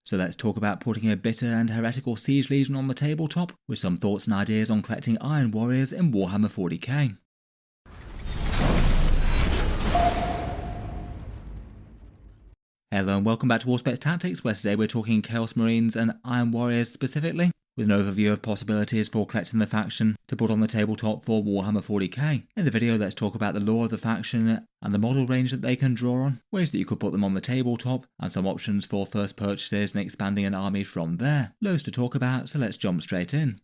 So let's talk about putting a bitter and heretical Siege Legion on the tabletop, with some thoughts and ideas on collecting Iron Warriors in Warhammer 40k. Hello and welcome back to Auspex Tactics, where today we're talking Chaos Marines and Iron Warriors specifically, with an overview of possibilities for collecting the faction to put on the tabletop for Warhammer 40k. In the video, let's talk about the lore of the faction and the model range that they can draw on, ways that you could put them on the tabletop, and some options for first purchases and expanding an army from there. Loads to talk about, so let's jump straight in.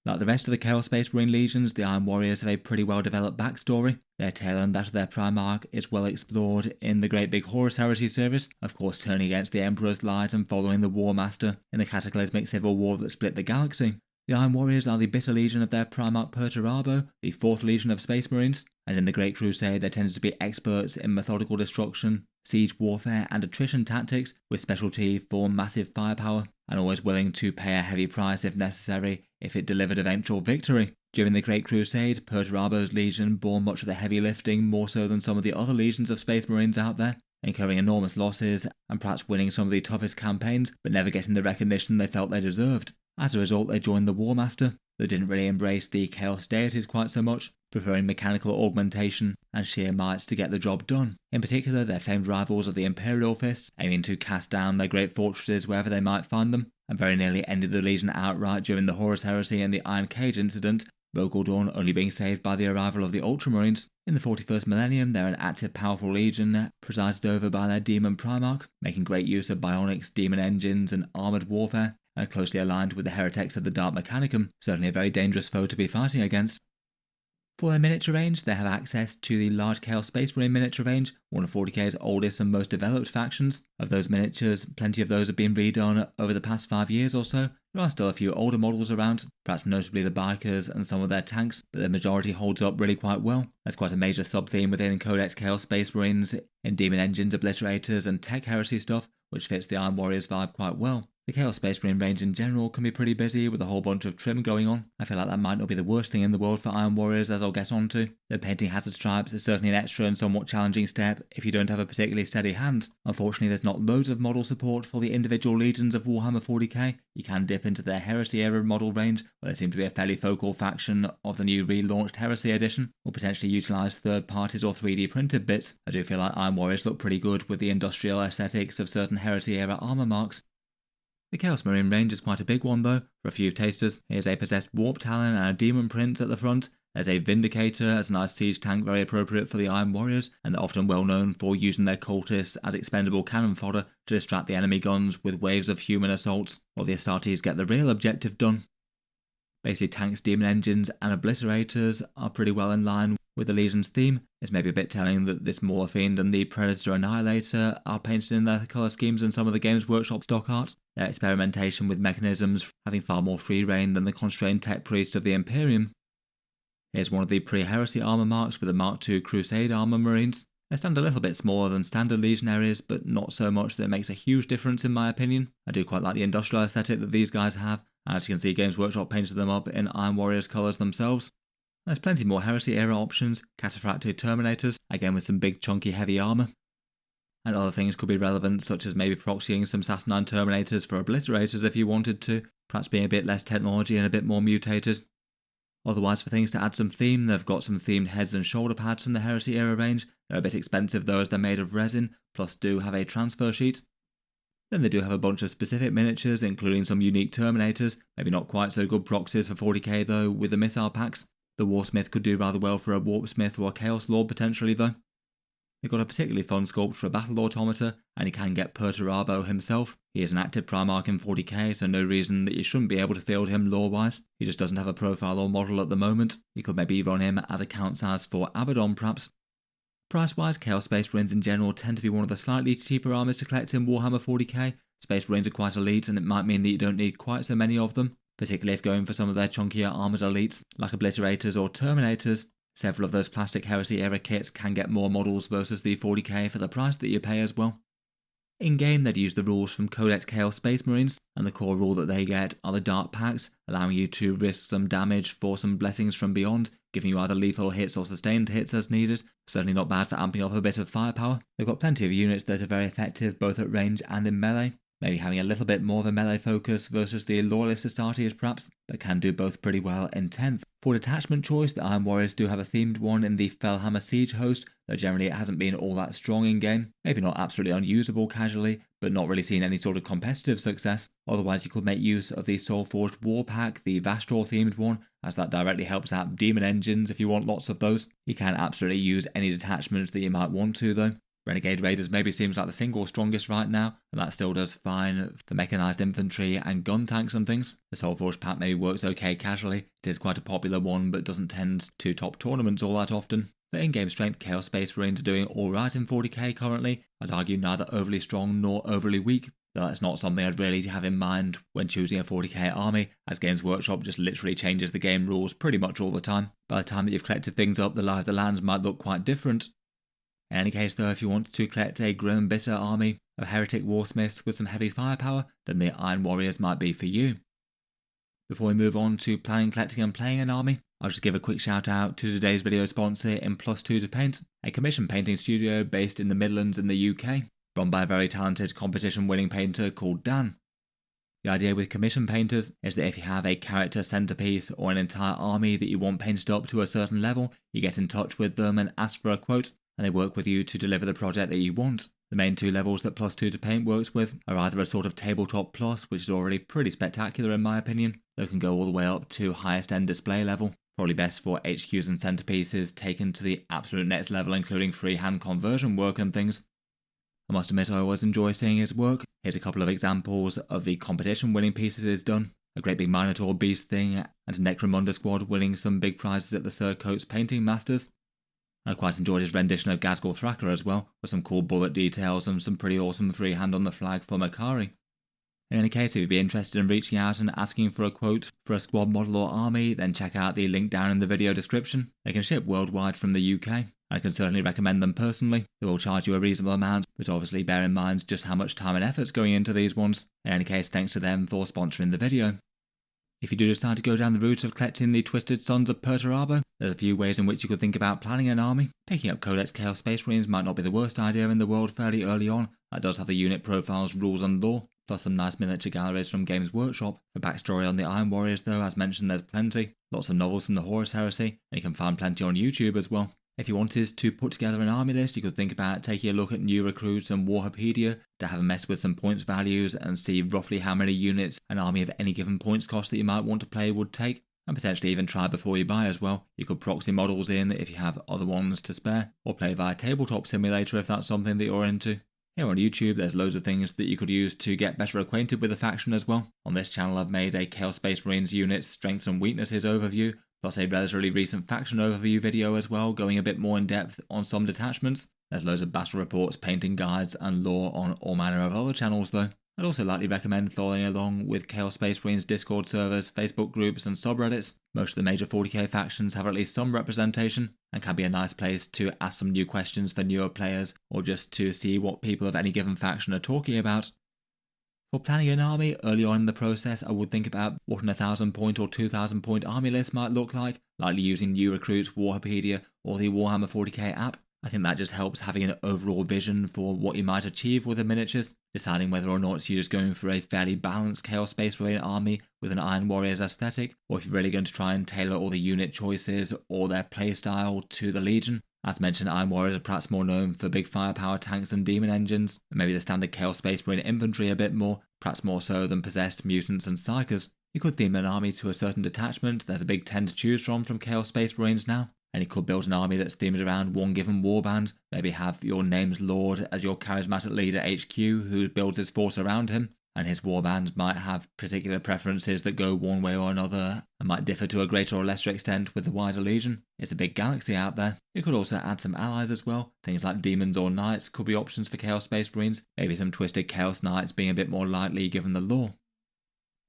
Like the rest of the Chaos Space Marine legions, the Iron Warriors have a pretty well developed backstory. Their tale and that of their prime arc is well explored in the Great Big Horus Heresy series, of course turning against the Emperor's light and following the War Master in the cataclysmic civil war that split the galaxy. The Iron Warriors are the bitter legion of their Primarch Perturabo, the 4th legion of Space Marines, and in the Great Crusade they tended to be experts in methodical destruction, siege warfare and attrition tactics, with specialty for massive firepower, and always willing to pay a heavy price if necessary if it delivered eventual victory. During the Great Crusade, Perturabo's legion bore much of the heavy lifting, more so than some of the other legions of Space Marines out there, incurring enormous losses and perhaps winning some of the toughest campaigns, but never getting the recognition they felt they deserved. As a result, they joined the War Master, that didn't really embrace the Chaos deities quite so much, preferring mechanical augmentation and sheer might to get the job done. In particular, their famed rivals of the Imperial Fists, aiming to cast down their great fortresses wherever they might find them, and very nearly ended the Legion outright during the Horus Heresy and the Iron Cage incident, Rogel Dawn only being saved by the arrival of the Ultramarines. In the 41st millennium, they're an active, powerful legion, presided over by their Demon Primarch, making great use of bionics, demon engines, and armoured warfare, and closely aligned with the heretics of the Dark Mechanicum, certainly a very dangerous foe to be fighting against. For their miniature range, they have access to the large Chaos Space Marine miniature range, one of 40k's oldest and most developed factions. Of those miniatures, plenty of those have been redone over the past 5 years or so. There are still a few older models around, perhaps notably the bikers and some of their tanks, but the majority holds up really quite well. That's quite a major sub-theme within Codex Chaos Space Marines in Demon Engines, Obliterators and Tech Heresy stuff, which fits the Iron Warriors vibe quite well. The Chaos Space Marine range in general can be pretty busy with a whole bunch of trim going on. I feel like that might not be the worst thing in the world for Iron Warriors, as I'll get onto. The painting hazard stripes is certainly an extra and somewhat challenging step if you don't have a particularly steady hand. Unfortunately, there's not loads of model support for the individual legions of Warhammer 40k. You can dip into their Heresy Era model range, where they seem to be a fairly focal faction of the new relaunched Heresy edition, or potentially utilise third parties or 3D printed bits. I do feel like Iron Warriors look pretty good with the industrial aesthetics of certain Heresy Era armour marks. The Chaos Marine range is quite a big one though, for a few tasters. Here's a possessed Warp Talon and a Demon Prince at the front. There's a Vindicator as a nice siege tank very appropriate for the Iron Warriors, and they're often well known for using their cultists as expendable cannon fodder to distract the enemy guns with waves of human assaults, while the Astartes get the real objective done. Basically, tanks, demon engines and obliterators are pretty well in line with the Legion's theme. It's maybe a bit telling that this Mauler Fiend and the Predator Annihilator are painted in their colour schemes in some of the Games Workshop stock art. Their experimentation with mechanisms having far more free reign than the constrained tech priest of the Imperium. Here's one of the pre-Heresy armour marks with the Mark II Crusade armour marines. They stand a little bit smaller than standard legionaries, but not so much that it makes a huge difference in my opinion. I do quite like the industrial aesthetic that these guys have. As you can see, Games Workshop painted them up in Iron Warriors colours themselves. There's plenty more Heresy era options, cataphractic Terminators, again with some big chunky heavy armour. And other things could be relevant, such as maybe proxying some Sassanine Terminators for Obliterators if you wanted to, perhaps being a bit less technology and a bit more mutated. Otherwise, for things to add some theme, they've got some themed heads and shoulder pads from the Heresy era range. They're a bit expensive though, as they're made of resin, plus do have a transfer sheet. Then they do have a bunch of specific miniatures, including some unique Terminators, maybe not quite so good proxies for 40k though, with the missile packs. The Warsmith could do rather well for a Warpsmith or a Chaos Lord potentially though. They've got a particularly fun sculpt for a Battle Automata, and you can get Perturabo himself. He is an active Primarch in 40k, so no reason that you shouldn't be able to field him lore-wise. He just doesn't have a profile or model at the moment. You could maybe run him as a count-size for Abaddon perhaps. Price-wise, Chaos Space Marines in general tend to be one of the slightly cheaper armies to collect in Warhammer 40k. Space Marines are quite elite, and it might mean that you don't need quite so many of them, particularly if going for some of their chunkier armoured elites like Obliterators or Terminators. Several of those plastic Heresy Era kits can get more models versus the 40k for the price that you pay as well. In-game, they'd use the rules from Codex Chaos Space Marines, and the core rule that they get are the Dark Pacts, allowing you to risk some damage for some blessings from beyond, giving you either lethal hits or sustained hits as needed. Certainly not bad for amping up a bit of firepower. They've got plenty of units that are very effective both at range and in melee. maybe having a little bit more of a melee focus versus the Loyalist Societies perhaps, that can do both pretty well in 10th. For detachment choice, the Iron Warriors do have a themed one in the Fellhammer Siege host, though generally it hasn't been all that strong in game. Maybe not absolutely unusable casually, but not really seen any sort of competitive success. Otherwise you could make use of the Soulforged War Pack, the Vastral themed one, as that directly helps out demon engines if you want lots of those. You can absolutely use any detachments that you might want to though. Renegade Raiders maybe seems like the single strongest right now, and that still does fine for mechanised infantry and gun tanks and things. The Soulforged pack maybe works okay casually. It is quite a popular one, but doesn't tend to top tournaments all that often. The in-game strength Chaos Space Marines are doing alright in 40k currently. I'd argue neither overly strong nor overly weak, though that's not something I'd really have in mind when choosing a 40k army, as Games Workshop just literally changes the game rules pretty much all the time. By the time that you've collected things up, the lie of the lands might look quite different. In any case though, if you want to collect a grim bitter army of heretic warsmiths with some heavy firepower, then the Iron Warriors might be for you. Before we move on to planning, collecting and playing an army, I'll just give a quick shout out to today's video sponsor in +2 to Paint, a commission painting studio based in the Midlands in the UK, run by a very talented competition winning painter called Dan. The idea with commission painters is that if you have a character centerpiece or an entire army that you want painted up to a certain level, you get in touch with them and ask for a quote, and they work with you to deliver the project that you want. The main two levels that +2 to Paint works with are either a sort of tabletop plus, which is already pretty spectacular in my opinion, that can go all the way up to highest end display level, probably best for HQs and centerpieces taken to the absolute next level including freehand conversion work and things. I must admit I always enjoy seeing his work. Here's a couple of examples of the competition winning pieces he's done. A great big Minotaur Beast thing, and a Necromunda squad winning some big prizes at the Sir Coates Painting Masters. I quite enjoyed his rendition of Ghazghkull Thraka as well, with some cool bullet details and some pretty awesome freehand on the flag for Makari. In any case, if you'd be interested in reaching out and asking for a quote for a squad model or army, then check out the link down in the video description. They can ship worldwide from the UK. I can certainly recommend them personally. They will charge you a reasonable amount, but obviously bear in mind just how much time and effort's going into these ones. In any case, thanks to them for sponsoring the video. If you do decide to go down the route of collecting the Twisted Sons of Perturabo, there's a few ways in which you could think about planning an army. Picking up Codex Chaos Space Marines might not be the worst idea in the world fairly early on. That does have the unit profiles, rules and lore, plus some nice miniature galleries from Games Workshop. For backstory on the Iron Warriors though, as mentioned, there's plenty. Lots of novels from the Horus Heresy, and you can find plenty on YouTube as well. If you wanted to put together an army list, you could think about taking a look at New Recruits and Warhammer to have a mess with some points values and see roughly how many units an army of any given points cost that you might want to play would take, and potentially even try before you buy as well. You could proxy models in if you have other ones to spare, or play via Tabletop Simulator if that's something that you're into. Here on YouTube there's loads of things that you could use to get better acquainted with the faction as well. On this channel I've made a Chaos Space Marines unit's strengths and weaknesses overview, plus a relatively recent faction overview video as well, going a bit more in depth on some detachments. There's loads of battle reports, painting guides and lore on all manner of other channels though. I'd also likely recommend following along with Chaos Space Marines Discord servers, Facebook groups and subreddits. Most of the major 40k factions have at least some representation, and can be a nice place to ask some new questions for newer players, or just to see what people of any given faction are talking about. For planning an army, early on in the process I would think about what an 1000 point or 2000 point army list might look like, likely using New Recruits, Warhammer or the Warhammer 40k app. I think that just helps having an overall vision for what you might achieve with the miniatures, deciding whether or not you're just going for a fairly balanced Chaos Space Marine army with an Iron Warriors aesthetic, or if you're really going to try and tailor all the unit choices or their playstyle to the Legion. As mentioned, Iron Warriors are perhaps more known for big firepower tanks and demon engines, and maybe the standard Chaos Space Marine infantry a bit more, perhaps more so than possessed mutants and psychers. You could theme an army to a certain detachment. There's a big 10 to choose from Chaos Space Marines now. And you could build an army that's themed around one given warband, maybe have your name's Lord as your charismatic leader HQ who builds his force around him, and his warband might have particular preferences that go one way or another and might differ to a greater or lesser extent with the wider Legion. It's a big galaxy out there. You could also add some allies as well. Things like demons or knights could be options for Chaos Space Marines, maybe some twisted Chaos Knights being a bit more likely given the lore.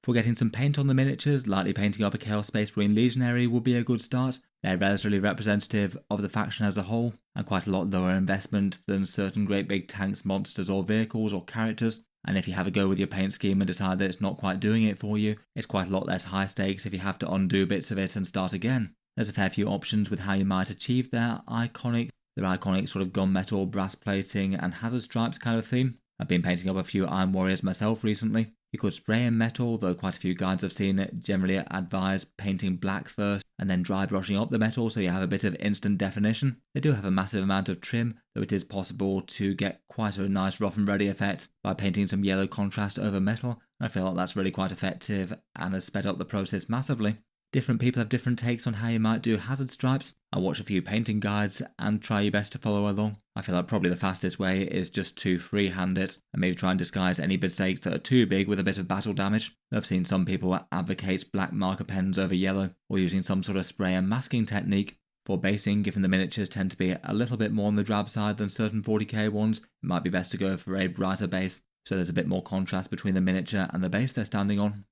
For getting some paint on the miniatures, likely painting up a Chaos Space Marine Legionary would be a good start. They're relatively representative of the faction as a whole, and quite a lot lower investment than certain great big tanks, monsters or vehicles or characters. And if you have a go with your paint scheme and decide that it's not quite doing it for you, it's quite a lot less high stakes if you have to undo bits of it and start again. There's a fair few options with how you might achieve their iconic sort of gunmetal, brass plating and hazard stripes kind of theme. I've been painting up a few Iron Warriors myself recently. You could spray in metal, though quite a few guides I've seen generally advise painting black first and then dry brushing up the metal so you have a bit of instant definition. They do have a massive amount of trim, though it is possible to get quite a nice rough and ready effect by painting some yellow contrast over metal. I feel like that's really quite effective and has sped up the process massively. Different people have different takes on how you might do hazard stripes. I'll watch a few painting guides and try your best to follow along. I feel like probably the fastest way is just to freehand it and maybe try and disguise any mistakes that are too big with a bit of battle damage. I've seen some people advocate black marker pens over yellow or using some sort of spray and masking technique. For basing, given the miniatures tend to be a little bit more on the drab side than certain 40k ones, it might be best to go for a brighter base so there's a bit more contrast between the miniature and the base they're standing on.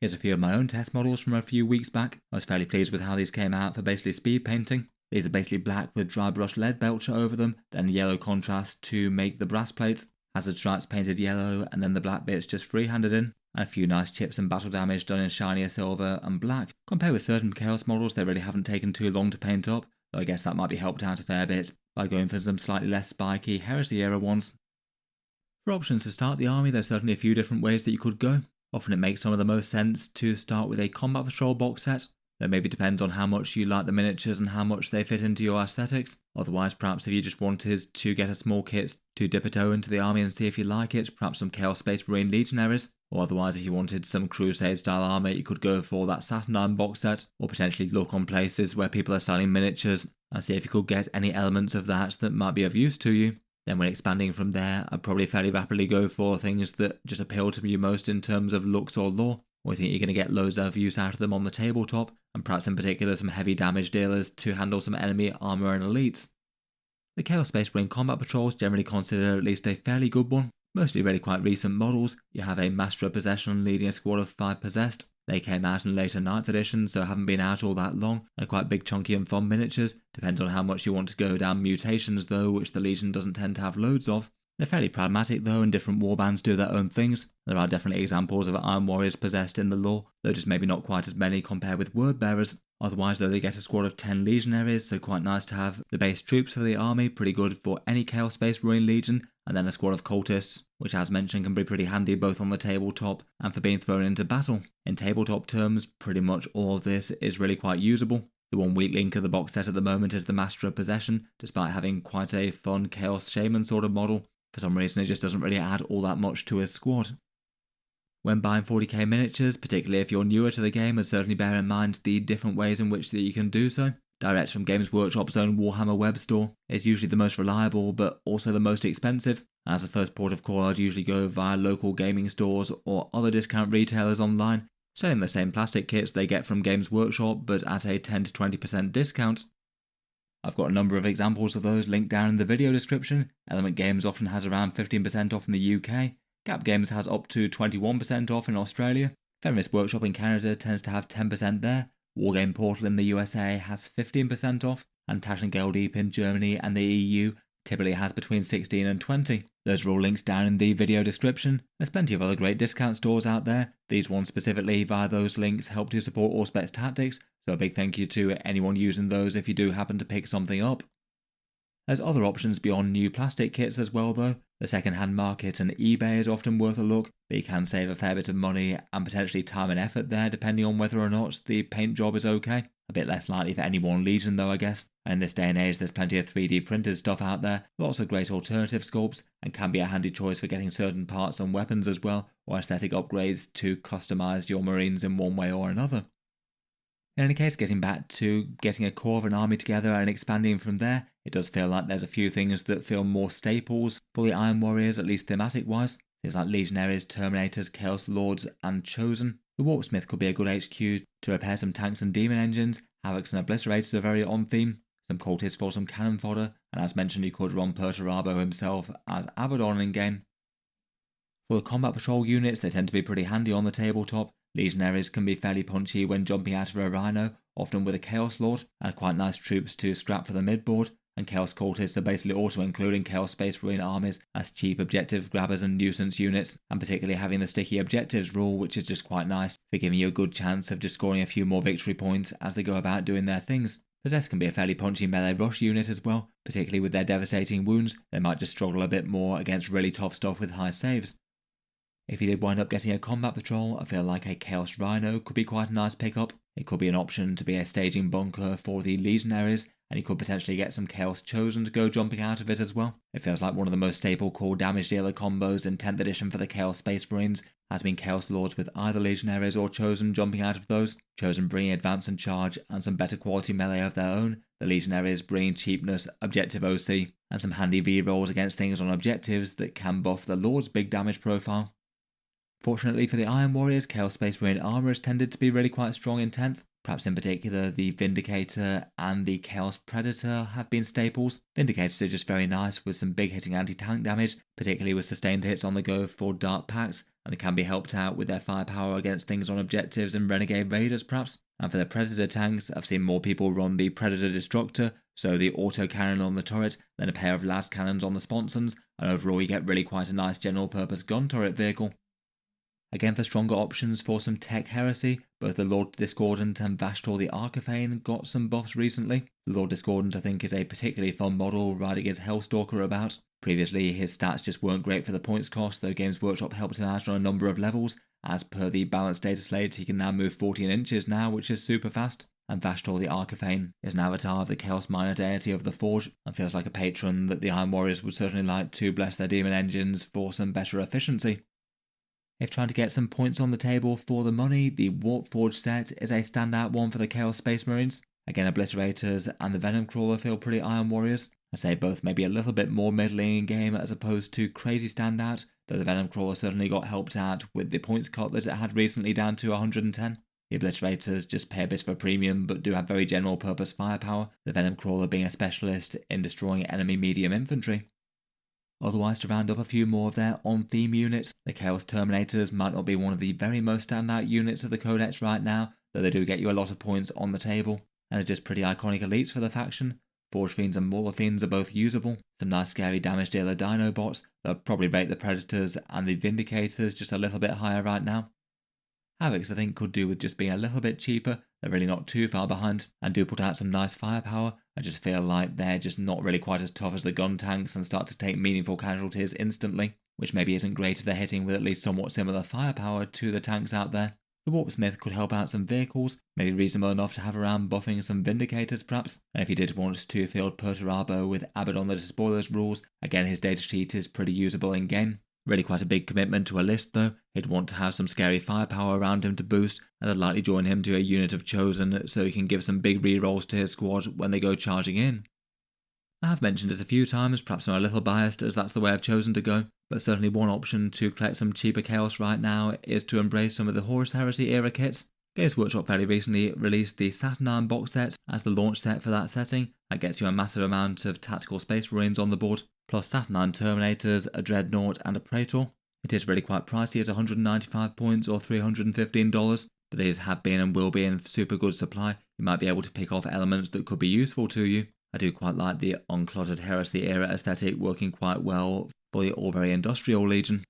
Here's a few of my own test models from a few weeks back. I was fairly pleased with how these came out for basically speed painting. These are basically black with dry brush lead belcher over them, then yellow contrast to make the brass plates, hazard stripes painted yellow, and then the black bits just free-handed in, and a few nice chips and battle damage done in shinier silver and black. Compared with certain Chaos models, they really haven't taken too long to paint up, though I guess that might be helped out a fair bit by going for some slightly less spiky Heresy Era ones. For options to start the army, there's certainly a few different ways that you could go. Often it makes some of the most sense to start with a Combat Patrol box set. That maybe depends on how much you like the miniatures and how much they fit into your aesthetics. Otherwise, perhaps if you just wanted to get a small kit to dip a toe into the army and see if you like it, perhaps some Chaos Space Marine Legionaries. Or otherwise, if you wanted some Crusade style armor, you could go for that Saturnine box set, or potentially look on places where people are selling miniatures and see if you could get any elements of that might be of use to you. Then when expanding from there, I'd probably fairly rapidly go for things that just appeal to you most in terms of looks or lore, or you think you're going to get loads of use out of them on the tabletop, and perhaps in particular some heavy damage dealers to handle some enemy armor and elites. The Chaos Space Marine Combat Patrols generally considered at least a fairly good one. Mostly really quite recent models. You have a Master of Possession leading a squad of 5 possessed. They came out in later 9th edition, so haven't been out all that long, and quite big, chunky and fun miniatures. Depends on how much you want to go down mutations though, which the Legion doesn't tend to have loads of. They're fairly pragmatic though, and different warbands do their own things. There are definitely examples of Iron Warriors possessed in the lore, though just maybe not quite as many compared with Word Bearers. Otherwise though, they get a squad of 10 Legionaries, so quite nice to have the base troops for the army, pretty good for any Chaos Space Marine Legion, and then a squad of cultists, which as mentioned can be pretty handy both on the tabletop and for being thrown into battle. In tabletop terms, pretty much all of this is really quite usable. The one weak link of the box set at the moment is the Master of Possession, despite having quite a fun Chaos Shaman sort of model. For some reason it just doesn't really add all that much to his squad. When buying 40k miniatures, particularly if you're newer to the game, and certainly bear in mind the different ways in which that you can do so. Direct from Games Workshop's own Warhammer web store is usually the most reliable but also the most expensive. As a first port of call, I'd usually go via local gaming stores or other discount retailers online, selling the same plastic kits they get from Games Workshop but at a 10 to 20% discount. I've got a number of examples of those linked down in the video description. Element Games often has around 15% off in the UK. Gap Games has up to 21% off in Australia. Feminist Workshop in Canada tends to have 10% there. Wargame Portal in the USA has 15% off, and Taschengeldieb in Germany and the EU typically has between 16 and 20. Those are all links down in the video description. There's plenty of other great discount stores out there. These ones specifically via those links help to support Auspex Tactics, so a big thank you to anyone using those if you do happen to pick something up. There's other options beyond new plastic kits as well though. The second-hand market and eBay is often worth a look, but you can save a fair bit of money and potentially time and effort there depending on whether or not the paint job is okay. A bit less likely for any one Legion though I guess, and in this day and age there's plenty of 3D printed stuff out there, lots of great alternative sculpts, and can be a handy choice for getting certain parts and weapons as well, or aesthetic upgrades to customise your Marines in one way or another. In any case, getting back to getting a core of an army together and expanding from there, it does feel like there's a few things that feel more staples for the Iron Warriors, at least thematic wise. Things like Legionaries, Terminators, Chaos Lords and Chosen. The Warpsmith could be a good HQ to repair some tanks and demon engines. Havocs and Obliterators are very on theme. Some cultists for some cannon fodder, and as mentioned you could run Perturabo himself as Abaddon in game. For the combat patrol units, they tend to be pretty handy on the tabletop. Legionaries can be fairly punchy when jumping out of a rhino, often with a Chaos Lord, and quite nice troops to scrap for the midboard, and Chaos Cultists are basically also including Chaos Space Marine armies as cheap objective grabbers and nuisance units, and particularly having the sticky objectives rule, which is just quite nice for giving you a good chance of just scoring a few more victory points as they go about doing their things. Possessed can be a fairly punchy melee rush unit as well, particularly with their devastating wounds. They might just struggle a bit more against really tough stuff with high saves. If you did wind up getting a combat patrol, I feel like a Chaos Rhino could be quite a nice pickup. It could be an option to be a staging bunker for the legionaries, and you could potentially get some Chaos Chosen to go jumping out of it as well. It feels like one of the most staple core damage dealer combos in 10th edition for the Chaos Space Marines has been Chaos Lords with either legionaries or Chosen jumping out of those. Chosen bringing advance and charge and some better quality melee of their own. The legionaries bringing cheapness, objective OC, and some handy V-rolls against things on objectives that can buff the Lord's big damage profile. Fortunately for the Iron Warriors, Chaos Space Marine armor has tended to be really quite strong in 10th. Perhaps in particular, the Vindicator and the Chaos Predator have been staples. Vindicators are just very nice with some big hitting anti-tank damage, particularly with sustained hits on the go for Dark Packs, and they can be helped out with their firepower against things on objectives and Renegade Raiders perhaps. And for the Predator tanks, I've seen more people run the Predator Destructor, so the auto cannon on the turret, then a pair of las cannons on the sponsons, and overall you get really quite a nice general purpose gun turret vehicle. Again, for stronger options for some tech heresy, both the Lord Discordant and Vashtor the Archifane got some buffs recently. The Lord Discordant I think is a particularly fun model riding his Hellstalker about. Previously his stats just weren't great for the points cost, though Games Workshop helped him out on a number of levels. As per the balanced data slate, he can now move 14 inches now, which is super fast. And Vashtor the Archifane is an avatar of the Chaos Minor deity of the Forge, and feels like a patron that the Iron Warriors would certainly like to bless their demon engines for some better efficiency. If trying to get some points on the table for the money, the Warp Forge set is a standout one for the Chaos Space Marines. Again, Obliterators and the Venom Crawler feel pretty Iron Warriors. I say both maybe a little bit more middling in game as opposed to crazy standout, though the Venom Crawler certainly got helped out with the points cut that it had recently down to 110. The Obliterators just pay a bit of a premium but do have very general purpose firepower, the Venom Crawler being a specialist in destroying enemy medium infantry. Otherwise, to round up a few more of their on-theme units, the Chaos Terminators might not be one of the very most standout units of the Codex right now, though they do get you a lot of points on the table, and are just pretty iconic elites for the faction. Forge Fiends and Mauler Fiends are both usable, some nice scary damage dealer Dinobots, that would probably rate the Predators and the Vindicators just a little bit higher right now. Havocs I think could do with just being a little bit cheaper, they're really not too far behind, and do put out some nice firepower. I just feel like they're just not really quite as tough as the gun tanks and start to take meaningful casualties instantly, which maybe isn't great if they're hitting with at least somewhat similar firepower to the tanks out there. The Warpsmith could help out some vehicles, maybe reasonable enough to have around buffing some Vindicators perhaps, and if you did want to field Perturabo with Abaddon the Despoiler's rules, again his data sheet is pretty usable in game. Really quite a big commitment to a list though. He'd want to have some scary firepower around him to boost, and I'd likely join him to a unit of Chosen so he can give some big rerolls to his squad when they go charging in. I have mentioned it a few times, perhaps I'm a little biased as that's the way I've chosen to go, but certainly one option to collect some cheaper chaos right now is to embrace some of the Horus Heresy Era Kits. Games Workshop fairly recently released the Saturnine box set as the launch set for that setting. That gets you a massive amount of tactical space marines on the board, plus Saturnine Terminators, a Dreadnought and a Praetor. It is really quite pricey at 195 points or $315, but these have been and will be in super good supply. You might be able to pick off elements that could be useful to you. I do quite like the uncluttered Heresy era aesthetic working quite well for the all very industrial Legion.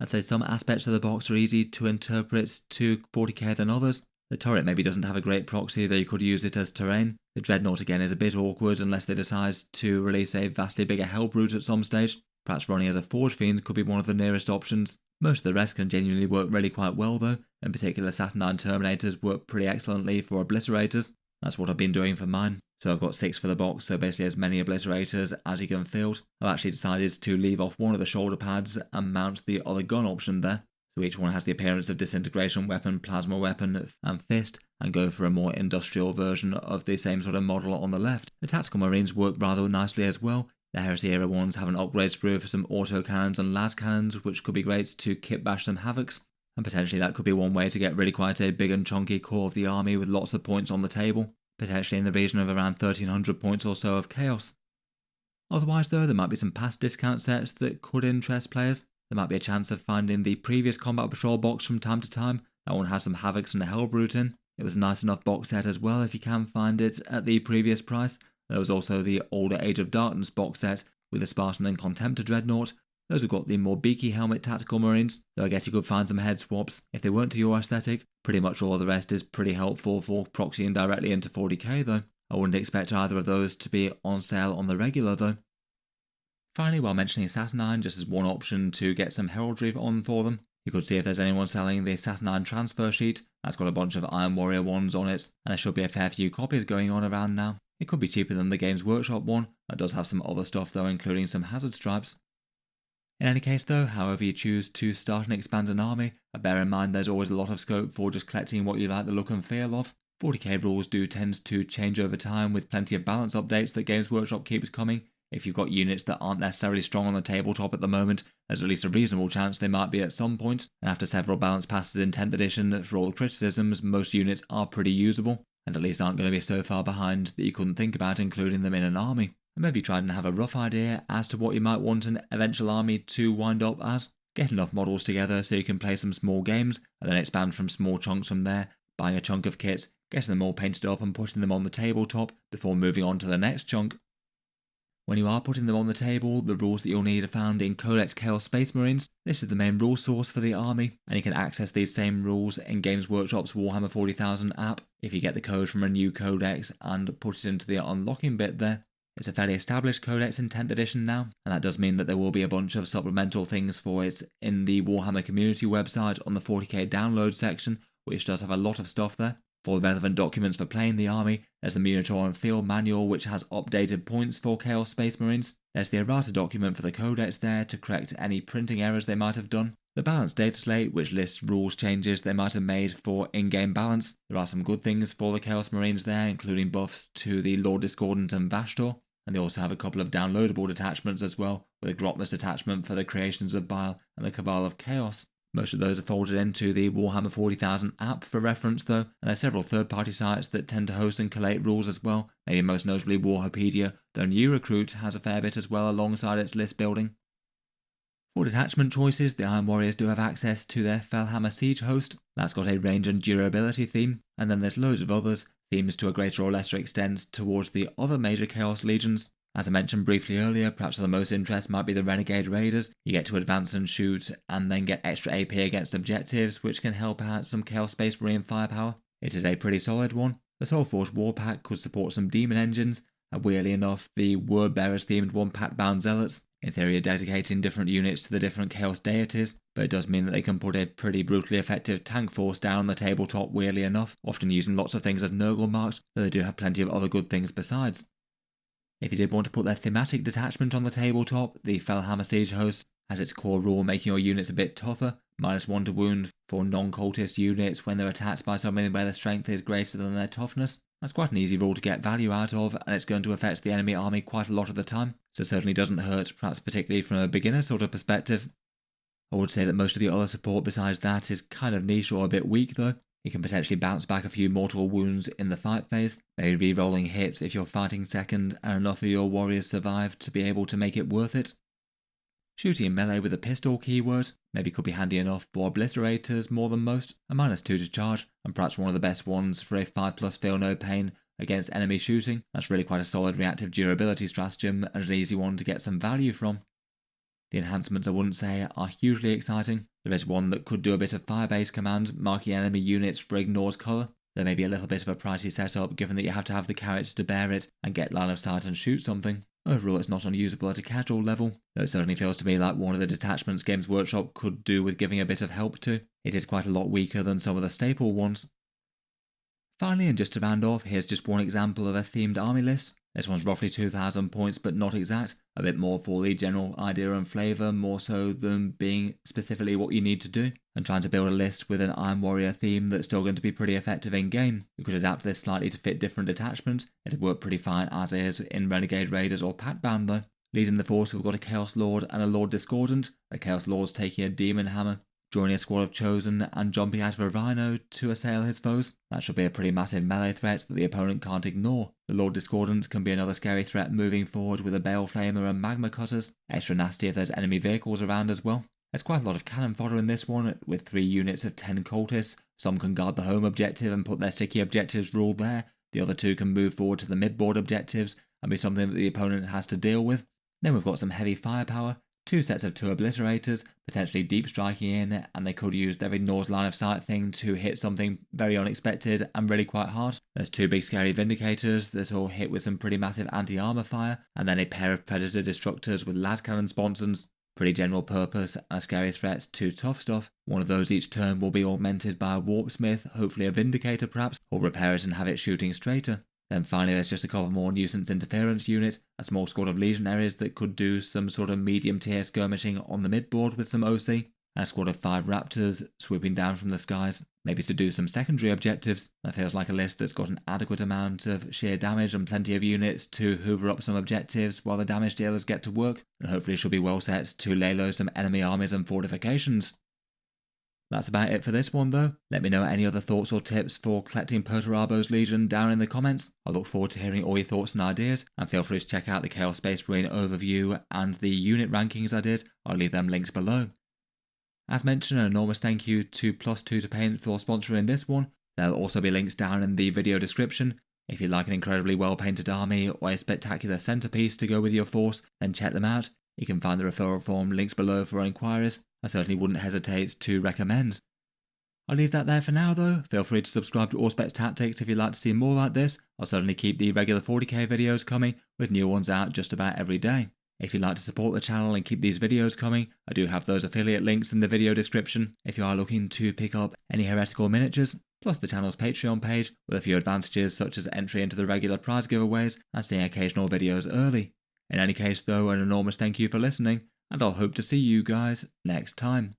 I'd say some aspects of the box are easy to interpret to 40k than others. The turret maybe doesn't have a great proxy, though you could use it as terrain. The Dreadnought again is a bit awkward unless they decide to release a vastly bigger Hellbrute at some stage. Perhaps running as a Forge Fiend could be one of the nearest options. Most of the rest can genuinely work really quite well though. In particular, Saturnine Terminators work pretty excellently for Obliterators. That's what I've been doing for mine. So I've got 6 for the box, so basically as many Obliterators as you can field. I've actually decided to leave off one of the shoulder pads and mount the other gun option there. So each one has the appearance of Disintegration Weapon, Plasma Weapon and Fist, and go for a more industrial version of the same sort of model on the left. The Tactical Marines work rather nicely as well. The Heresy Era ones have an upgrade sprue for some auto cannons and las cannons, which could be great to kit bash some Havocs. And potentially that could be one way to get really quite a big and chunky core of the army with lots of points on the table. Potentially in the region of around 1300 points or so of chaos. Otherwise though, there might be some past discount sets that could interest players. There might be a chance of finding the previous Combat Patrol box from time to time. That one has some Havocs and a Hellbrute in. It was a nice enough box set as well if you can find it at the previous price. There was also the older Age of Darkness box set with the Spartan and Contemptor Dreadnought. Those have got the more beaky helmet Tactical Marines, though I guess you could find some head swaps if they weren't to your aesthetic. Pretty much all of the rest is pretty helpful for proxying directly into 40k though. I wouldn't expect either of those to be on sale on the regular though. Finally, while mentioning Saturnine just as one option to get some heraldry on for them, you could see if there's anyone selling the Saturnine transfer sheet. That's got a bunch of Iron Warrior ones on it, and there should be a fair few copies going on around now. It could be cheaper than the Games Workshop one, that does have some other stuff though, including some hazard stripes. In any case though, however you choose to start and expand an army, bear in mind there's always a lot of scope for just collecting what you like the look and feel of. 40k rules do tend to change over time with plenty of balance updates that Games Workshop keeps coming. If you've got units that aren't necessarily strong on the tabletop at the moment, there's at least a reasonable chance they might be at some point, and after several balance passes in 10th edition, for all the criticisms, most units are pretty usable, and at least aren't going to be so far behind that you couldn't think about including them in an army. And maybe try and have a rough idea as to what you might want an eventual army to wind up as. Get enough models together so you can play some small games, and then expand from small chunks from there, buying a chunk of kits, getting them all painted up and putting them on the tabletop before moving on to the next chunk. When you are putting them on the table, the rules that you'll need are found in Codex Chaos Space Marines. This is the main rule source for the army, and you can access these same rules in Games Workshop's Warhammer 40,000 app if you get the code from a new codex and put it into the unlocking bit there. It's a fairly established codex in 10th edition now, and that does mean that there will be a bunch of supplemental things for it in the Warhammer community website on the 40k download section, which does have a lot of stuff there. For the relevant documents for playing the army, there's the Minotaur and Field Manual, which has updated points for Chaos Space Marines. There's the errata document for the codex there to correct any printing errors they might have done. The balanced data slate, which lists rules changes they might have made for in-game balance. There are some good things for the Chaos Marines there, including buffs to the Lord Discordant and Vashtor. And they also have a couple of downloadable detachments as well, with a Grotmas detachment for the Creations of Bile and the Cabal of Chaos. Most of those are folded into the Warhammer 40,000 app for reference though, and there's several third-party sites that tend to host and collate rules as well, maybe most notably Warhapedia, though New Recruit has a fair bit as well alongside its list building. For detachment choices, the Iron Warriors do have access to their Fellhammer Siege host. That's got a range and durability theme, and then there's loads of others, themes to a greater or lesser extent towards the other major Chaos Legions. As I mentioned briefly earlier, perhaps of the most interest might be the Renegade Raiders. You get to advance and shoot, and then get extra AP against objectives, which can help out some Chaos Space Marine firepower. It is a pretty solid one. The Soulforged Warpack could support some demon engines, and weirdly enough, the Word Bearers themed one pack bound zealots. In theory, are dedicating different units to the different Chaos deities, but it does mean that they can put a pretty brutally effective tank force down on the tabletop, weirdly enough, often using lots of things as Nurgle marks, though they do have plenty of other good things besides. If you did want to put their thematic detachment on the tabletop, the Fellhammer Siege host has its core rule making your units a bit tougher, -1 to wound for non-cultist units when they're attacked by something where their strength is greater than their toughness. That's quite an easy rule to get value out of, and it's going to affect the enemy army quite a lot of the time, so it certainly doesn't hurt, perhaps particularly from a beginner sort of perspective. I would say that most of the other support besides that is kind of niche or a bit weak though. You can potentially bounce back a few mortal wounds in the fight phase, maybe re-rolling hits if you're fighting second and enough of your warriors survive to be able to make it worth it. Shooting in melee with a pistol keyword maybe could be handy enough for obliterators more than most, a -2 to charge, and perhaps one of the best ones for a 5+ feel no pain against enemy shooting. That's really quite a solid reactive durability stratagem and an easy one to get some value from. The enhancements I wouldn't say are hugely exciting. There is one that could do a bit of fire-based command, marking enemy units for Ignore's colour. There may be a little bit of a pricey setup given that you have to have the character to bear it and get line of sight and shoot something. Overall it's not unusable at a casual level, though it certainly feels to me like one of the detachments Games Workshop could do with giving a bit of help to. It is quite a lot weaker than some of the staple ones. Finally, and just to round off, here's just one example of a themed army list. This one's roughly 2,000 points, but not exact. A bit more for the general idea and flavour, more so than being specifically what you need to do. And trying to build a list with an Iron Warrior theme that's still going to be pretty effective in game. You could adapt this slightly to fit different detachments. It'd work pretty fine as is in Renegade Raiders or Packbound though. Leading the force, we've got a Chaos Lord and a Lord Discordant. The Chaos Lord's taking a Demon Hammer, joining a squad of Chosen and jumping out of a Rhino to assail his foes. That should be a pretty massive melee threat that the opponent can't ignore. The Lord Discordant can be another scary threat moving forward with a Baleflamer and Magma Cutters. Extra nasty if there's enemy vehicles around as well. There's quite a lot of cannon fodder in this one, with 3 units of 10 cultists. Some can guard the home objective and put their sticky objectives rule there. The other 2 can move forward to the mid-board objectives and be something that the opponent has to deal with. Then we've got some heavy firepower, 2 sets of 2 obliterators, potentially deep striking in, and they could use their ignore's line of sight thing to hit something very unexpected and really quite hard. There's 2 big scary vindicators that all hit with some pretty massive anti-armor fire, and then a pair of predator destructors with las cannon sponsons, pretty general purpose and a scary threat to tough stuff. One of those each turn will be augmented by a warpsmith, hopefully a vindicator perhaps, or repair it and have it shooting straighter. Then finally there's just a couple more nuisance interference unit, a small squad of legionaries that could do some sort of medium tier skirmishing on the midboard with some OC, and a squad of 5 raptors swooping down from the skies, maybe to do some secondary objectives. That feels like a list that's got an adequate amount of sheer damage and plenty of units to hoover up some objectives while the damage dealers get to work, and hopefully should be well set to lay low some enemy armies and fortifications. That's about it for this one though. Let me know any other thoughts or tips for collecting Perturabo's Legion down in the comments. I look forward to hearing all your thoughts and ideas, and feel free to check out the Chaos Space Marine overview and the unit rankings I did. I'll leave them links below. As mentioned, an enormous thank you to Plus2 to Paint for sponsoring this one. There'll also be links down in the video description. If you'd like an incredibly well painted army or a spectacular centerpiece to go with your force, then check them out. You can find the referral form links below for inquiries. I certainly wouldn't hesitate to recommend. I'll leave that there for now though. Feel free to subscribe to Auspex Tactics if you'd like to see more like this. I'll certainly keep the regular 40k videos coming, with new ones out just about every day. If you'd like to support the channel and keep these videos coming, I do have those affiliate links in the video description if you are looking to pick up any heretical miniatures, plus the channel's Patreon page with a few advantages such as entry into the regular prize giveaways and seeing occasional videos early. In any case though, an enormous thank you for listening, and I'll hope to see you guys next time.